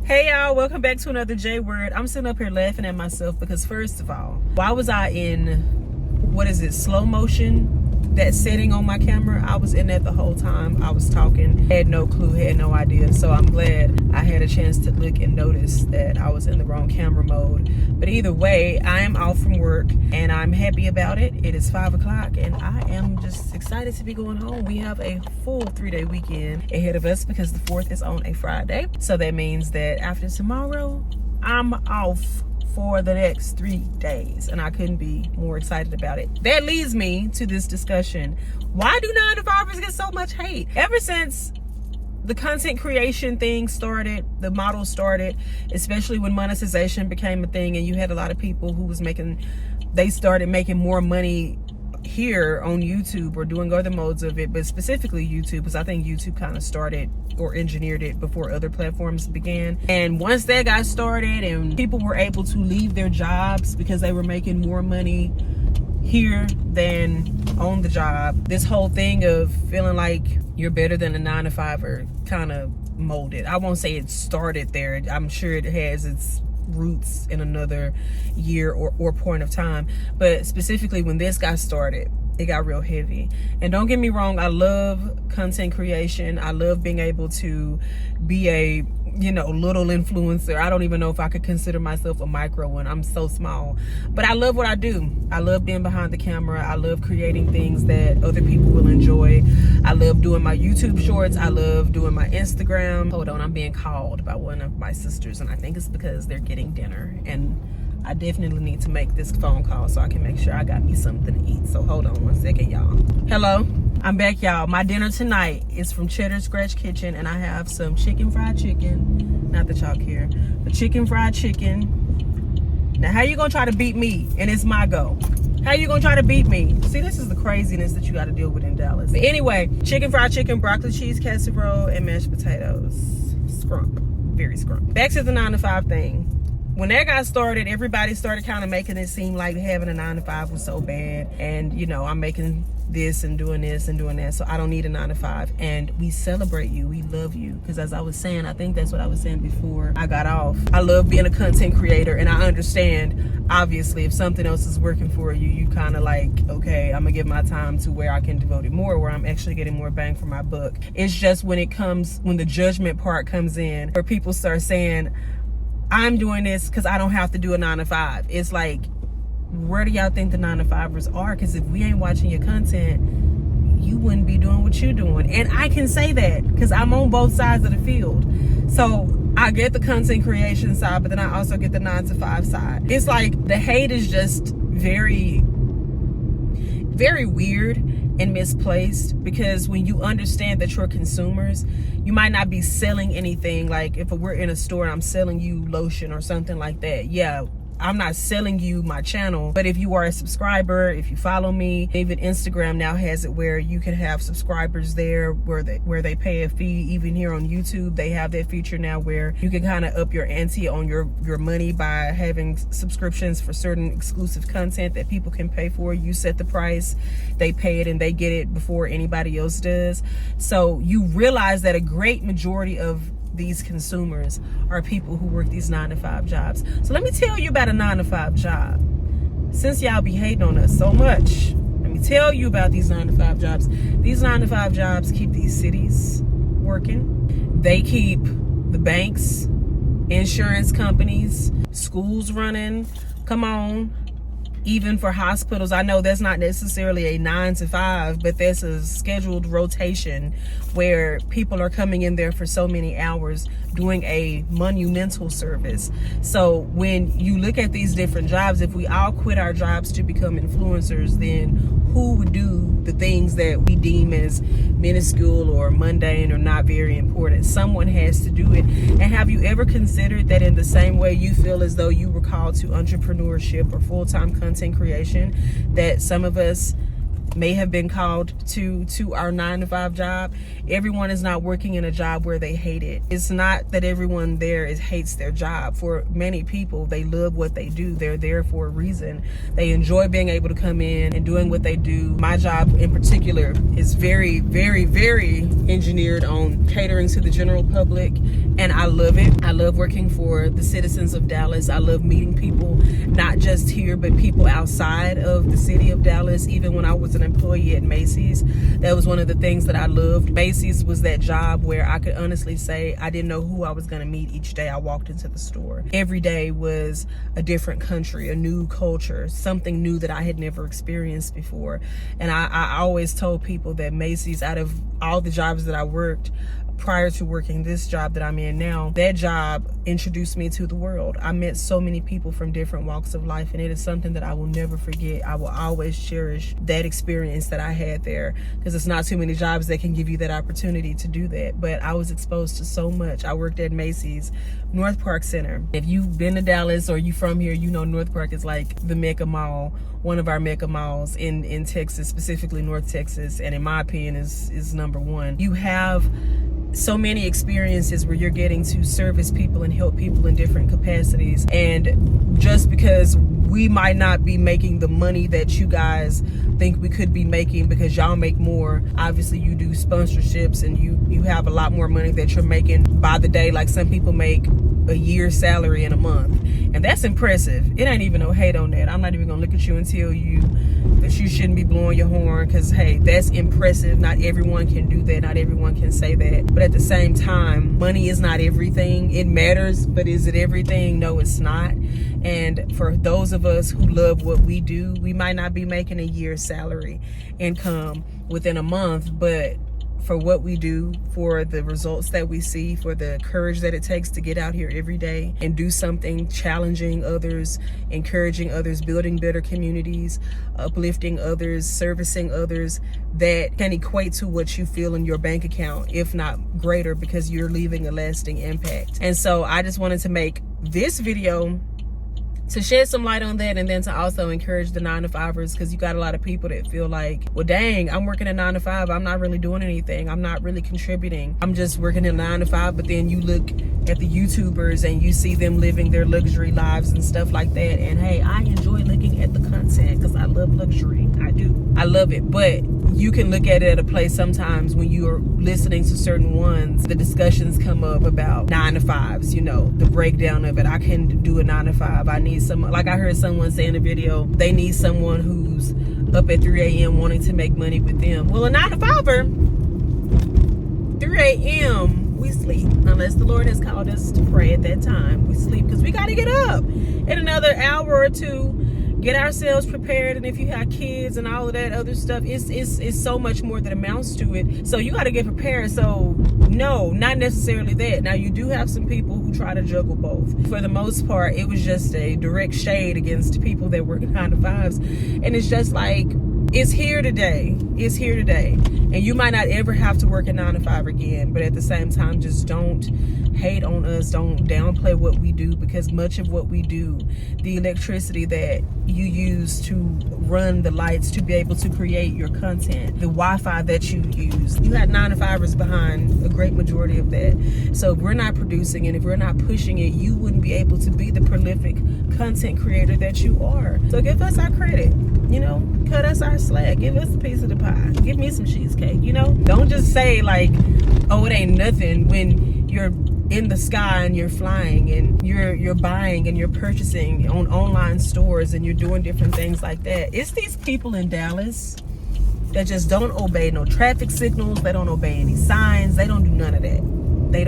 Hey y'all, welcome back to another J Word. I'm sitting up here laughing at myself because first of all, why was I in, slow motion? That setting on my camera, I was in that the whole time I was talking. Had no clue, had no idea. So I'm glad I had a chance to look and notice that I was in the wrong camera mode. But either way, I am off from work and I'm happy about it. It is 5 o'clock and I am just excited to be going home. We have a full 3-day weekend ahead of us because the 4th is on a Friday. So that means that after tomorrow, I'm off for the next 3 days, and I couldn't be more excited about it. That leads me to this discussion. Why do 9-to-5ers get so much hate? Ever since the content creation thing started, the model started, especially when monetization became a thing and you had a lot of people who was they started making more money here on YouTube or doing other modes of it, but specifically YouTube, because I think YouTube kind of started or engineered it before other platforms began. And once that got started and people were able to leave their jobs because they were making more money here than on the job, this whole thing of feeling like you're better than a 9-to-5er kind of molded. I won't say it started there. I'm sure it has its roots in another year or point of time, but specifically when this got started, it got real heavy. And don't get me wrong, I love content creation. I love being able to be a little influencer. I don't even know if I could consider myself a micro one. I'm so small, but I love what I do. I love being behind the camera. I love creating things that other people will enjoy. I love doing my YouTube shorts. I love doing my Instagram. Hold on, I'm being called by one of my sisters and I think it's because they're getting dinner and I definitely need to make this phone call so I can make sure I got me something to eat. So hold on 1 second, y'all. Hello, I'm back, y'all. My dinner tonight is from Cheddar Scratch Kitchen and I have some fried chicken. Not that y'all care, but fried chicken. Now, how you gonna try to beat me? And it's my go. How you gonna try to beat me? See, this is the craziness that you gotta deal with in Dallas. But anyway, fried chicken, broccoli cheese casserole, and mashed potatoes. Scrump, very scrump. Back to the 9-to-5 thing. When that got started, everybody started kind of making it seem like having a 9-to-5 was so bad. And, I'm making this and doing this and doing that, so I don't need a 9-to-5. And we celebrate you. We love you. Because as I was saying, I think that's what I was saying before I got off. I love being a content creator, and I understand, obviously, if something else is working for you, you kind of like, okay, I'm going to give my time to where I can devote it more, where I'm actually getting more bang for my buck. It's just when the judgment part comes in, where people start saying, I'm doing this because I don't have to do a 9-to-5. It's like, where do y'all think the 9-to-5ers are? Because if we ain't watching your content, you wouldn't be doing what you're doing. And I can say that because I'm on both sides of the field. So I get the content creation side, but then I also get the 9-to-5 side. It's like the hate is just very, very weird and misplaced, because when you understand that you're consumers, you might not be selling anything. Like if we're in a store and I'm selling you lotion or something like that, yeah, I'm not selling you my channel. But if you are a subscriber, if you follow me, even Instagram now has it where you can have subscribers there where they pay a fee. Even here on YouTube, they have that feature now where you can kind of up your ante on your money by having subscriptions for certain exclusive content that people can pay for. You set the price, they pay it, and they get it before anybody else does. So you realize that a great majority of these consumers are people who work these 9-to-5 jobs. So let me tell you about a 9-to-5 job. Since y'all be hating on us so much, let me tell you about these 9-to-5 jobs. These 9-to-5 jobs keep these cities working. They keep the banks, insurance companies, schools running. Come on. Even for hospitals, I know that's not necessarily a 9-to-5, but there's a scheduled rotation where people are coming in there for so many hours doing a monumental service. So when you look at these different jobs, if we all quit our jobs to become influencers, then who would do the things that we deem as minuscule or mundane or not very important? Someone has to do it. And have you ever considered that in the same way you feel as though you were called to entrepreneurship or full-time content creation, that some of us may have been called to our 9-to-5 job, everyone is not working in a job where they hate it. It's not that everyone there hates their job. For many people, they love what they do. They're there for a reason. They enjoy being able to come in and doing what they do. My job in particular is very, very, very engineered on catering to the general public, and I love it. I love working for the citizens of Dallas. I love meeting people, not just here, but people outside of the city of Dallas. Even when I was an employee at Macy's, that was one of the things that I loved. Macy's was that job where I could honestly say I didn't know who I was going to meet each day I walked into the store. Every day was a different country, a new culture, something new that I had never experienced before. And I always told people that Macy's, out of all the jobs that I worked prior to working this job that I'm in now, that job introduced me to the world. I met so many people from different walks of life, and it is something that I will never forget. I will always cherish that experience that I had there, because it's not too many jobs that can give you that opportunity to do that. But I was exposed to so much. I worked at Macy's North Park Center. If you've been to Dallas or you from here, you know North Park is like the Mecca Mall, one of our Mecca malls in Texas, specifically North Texas, and in my opinion is number one. You have so many experiences where you're getting to service people and help people in different capacities. And just because we might not be making the money that you guys think we could be making, because y'all make more, obviously you do sponsorships and you have a lot more money that you're making by the day. Like some people make a year's salary in a month, and that's impressive. It ain't even no hate on that. I'm not even gonna look at you and tell you that you shouldn't be blowing your horn, because hey, that's impressive. Not everyone can do that. Not everyone can say that. But at the same time, money is not everything. It matters, but is it everything? No, it's not. And for those of us who love what we do, we might not be making a year's salary income within a month, but for what we do, for the results that we see, for the courage that it takes to get out here every day and do something, challenging others, encouraging others, building better communities, uplifting others, servicing others, that can equate to what you feel in your bank account, if not greater, because you're leaving a lasting impact. And so I just wanted to make this video to shed some light on that, and then to also encourage the 9-to-5ers, because you got a lot of people that feel like, well, dang, I'm working a 9-to-5, I'm not really doing anything, I'm not really contributing, I'm just working a 9-to-5. But then you look at the YouTubers and you see them living their luxury lives and stuff like that. And hey, I enjoy looking at the content because I love luxury. I do. I love it. But you can look at it at a place sometimes when you're listening to certain ones, the discussions come up about 9-to-5s, you know, the breakdown of it. I can do a 9-to-5. I need someone, like I heard someone say in a video, they need someone who's up at 3 a.m. wanting to make money with them. Well, a 9-to-5er, 3 a.m., we sleep. Unless the Lord has called us to pray at that time, we sleep, because we got to get up in another hour or two, get ourselves prepared. And if you have kids and all of that other stuff, it's so much more that amounts to it. So you got to get prepared. So no, not necessarily that. Now, you do have some people who try to juggle both. For the most part, it was just a direct shade against people that work 9-to-5s. And it's just like, it's here today. It's here today. And you might not ever have to work a 9-to-5 again. But at the same time, just don't hate on us. Don't downplay what we do, because much of what we do, the electricity that you use to run the lights to be able to create your content, the Wi-Fi that you use, you had 9-to-5ers behind a great majority of that. So if we're not producing and if we're not pushing it, you wouldn't be able to be the prolific content creator that you are. So give us our credit, you know, cut us our slack, give us a piece of the pie, give me some cheesecake, you know. Don't just say like, oh, it ain't nothing, when you're in the sky and you're flying and you're buying and you're purchasing on online stores and you're doing different things like that. It's these people in Dallas that just don't obey no traffic signals. They don't obey any signs. They don't do none of that. They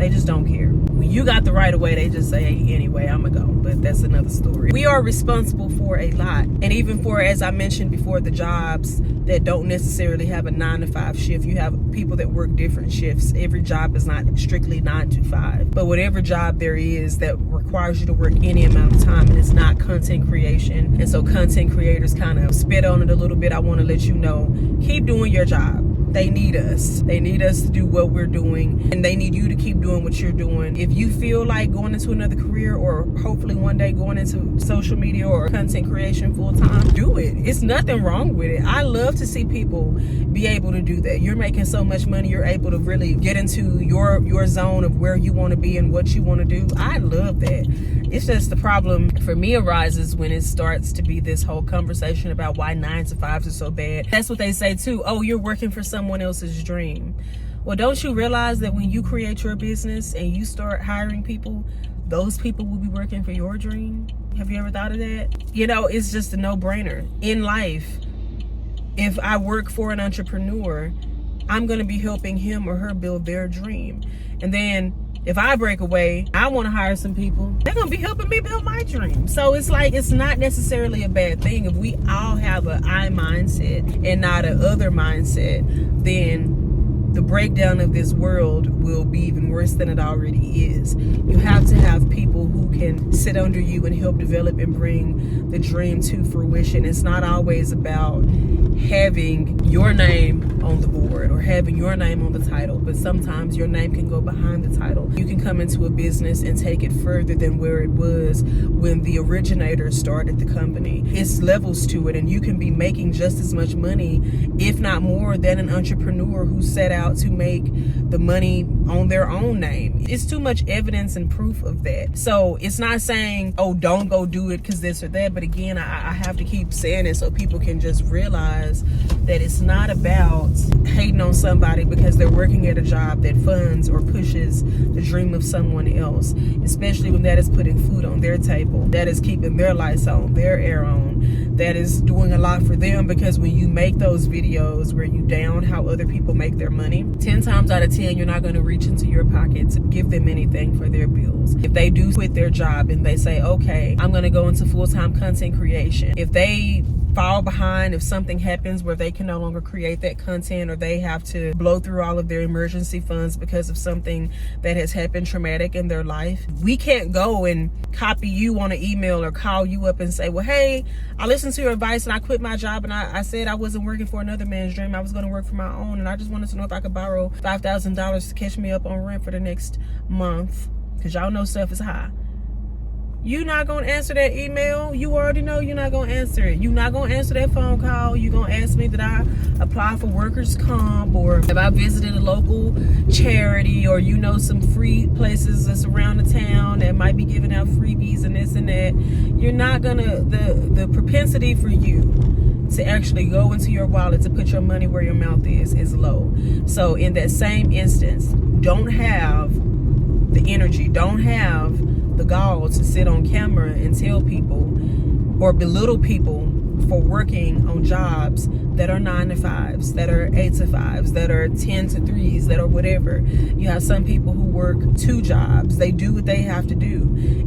just don't care. When you got the right of way, they just say, hey, anyway, I'm gonna go. But that's another story. We are responsible for a lot. And even for, as I mentioned before, the jobs that don't necessarily have a 9-to-5 shift. You have people that work different shifts. Every job is not strictly 9-to-5. But whatever job there is that requires you to work any amount of time, and it's not content creation, and so content creators kind of spit on it a little bit, I want to let you know, keep doing your job. They need us. They need us to do what we're doing, and they need you to keep doing what you're doing. If you feel like going into another career, or hopefully one day going into social media or content creation full time, do it. It's nothing wrong with it. I love to see people be able to do that. You're making so much money, you're able to really get into your zone of where you want to be and what you want to do. I love that. It's just the problem for me arises when it starts to be this whole conversation about why 9 to 5s are so bad. That's what they say too. Oh, you're working for someone else's dream. Well, don't you realize that when you create your business and you start hiring people, those people will be working for your dream? Have you ever thought of that? You know, it's just a no-brainer. In life, if I work for an entrepreneur, I'm going to be helping him or her build their dream. And then if I break away, I want to hire some people. They're going to be helping me build my dream. So it's like, it's not necessarily a bad thing. If we all have an I mindset and not a other mindset, then the breakdown of this world will be even worse than it already is. You have to have people who can sit under you and help develop and bring the dream to fruition. It's not always about having your name on the board or having your name on the title, but sometimes your name can go behind the title. You can come into a business and take it further than where it was when the originator started the company. It's levels to it, and you can be making just as much money, if not more, than an entrepreneur who set out to make the money on their own name. It's too much evidence and proof of that. So it's not saying, oh, don't go do it because this or that. But again, I have to keep saying it so people can just realize that it's not about hating on somebody because they're working at a job that funds or pushes the dream of someone else, especially when that is putting food on their table, that is keeping their lights on, their air on, that is doing a lot for them. Because when you make those videos where you down how other people make their money, 10 times out of 10, you're not going to reach into your pocket to give them anything for their bills. If they do quit their job and they say, okay, I'm going to go into full-time content creation, if they fall behind, if something happens where they can no longer create that content, or they have to blow through all of their emergency funds because of something that has happened traumatic in their life, we can't go and copy you on an email or call you up and say, well, hey, I listened to your advice and I quit my job, and I said I wasn't working for another man's dream. I was going to work for my own, and I just wanted to know if I could borrow $5,000 to catch me up on rent for the next month, because y'all know stuff is high. You're not going to answer that email. You already know you're not going to answer it. You're not going to answer that phone call. You're going to ask me, did I apply for workers' comp, or have I visited a local charity, or you know some free places that's around the town that might be giving out freebies and this and that. You're not going to, the propensity for you to actually go into your wallet to put your money where your mouth is low. So in that same instance, don't have the energy, don't have the gall to sit on camera and tell people or belittle people for working on jobs that are 9 to 5s, that are 8 to 5s, that are 10 to 3s, that are whatever. You have some people who work 2 jobs. They do what they have to do,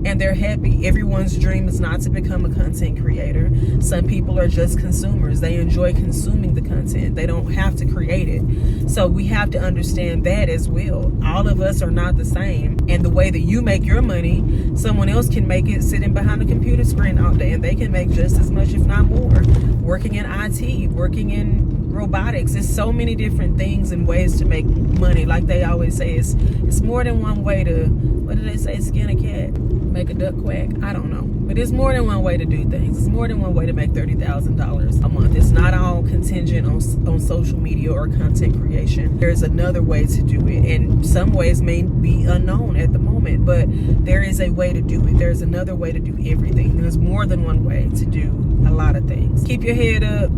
and they're happy. Everyone's dream is not to become a content creator. Some people are just consumers. They enjoy consuming the content. They don't have to create it. So we have to understand that as well. All of us are not the same. And the way that you make your money, someone else can make it sitting behind a computer screen all day, and they can make just as much, if not more, working in IT, working in robotics. There's so many different things and ways to make money. Like they always say, it's more than one way to, what do they say, skin a cat, make a duck quack? I don't know. But it's more than one way to do things. It's more than one way to make $30,000 a month. It's not all contingent on social media or content creation. There's another way to do it, and some ways may be unknown at the moment, but there is a way to do it. There's another way to do everything. There's more than one way to do a lot of things. Keep your head up.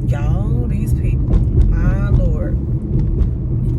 Y'all, these people, my Lord.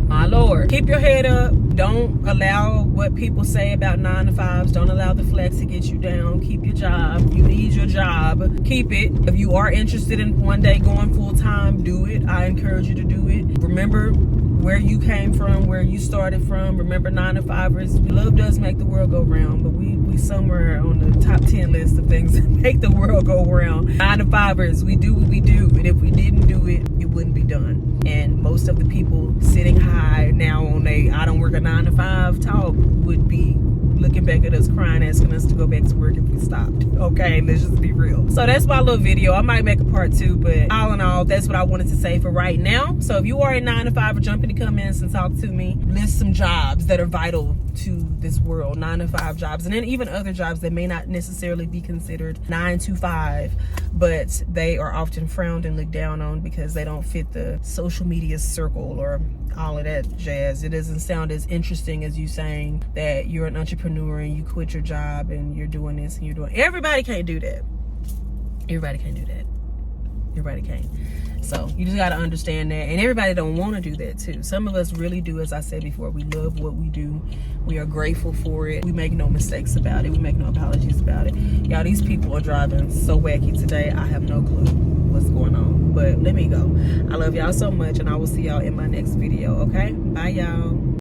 My Lord. Keep your head up. Don't allow what people say about 9 to 5s. Don't allow the flex to get you down. Keep your job. You need your job. Keep it. If you are interested in one day going full time, do it. I encourage you to do it. Remember where you came from, where you started from. Remember, 9 to 5ers. Love does make the world go round, but we somewhere on the top 10 list of things that make the world go round. 9 to 5ers, we do what we do, and if we didn't do it, it wouldn't be done. And most of the people sitting high now on I don't work a 9 to 5 talk would be looking back at us crying, asking us to go back to work if we stopped. Okay, let's just be real. So that's my little video. I might make a part 2, but all in all, that's what I wanted to say for right now. So if you are a 9 to 5, or jump in the comments and talk to me, list some jobs that are vital to this world, 9 to 5 jobs, and then even other jobs that may not necessarily be considered 9 to 5, but they are often frowned and looked down on because they don't fit the social media circle or all of that jazz. It doesn't sound as interesting as you saying that you're an entrepreneur and you quit your job and you're doing this and you're doing. Everybody can't do that. Everybody can't do that. Everybody can't. So you just got to understand that, and everybody don't want to do that too. Some of us really do. As I said before, we love what we do. We are grateful for it. We make no mistakes about it. We make no apologies about it. Y'all, these people are driving so wacky today. I have no clue what's going on, but let me go. I love y'all so much, and I will see y'all in my next video. Okay, bye y'all.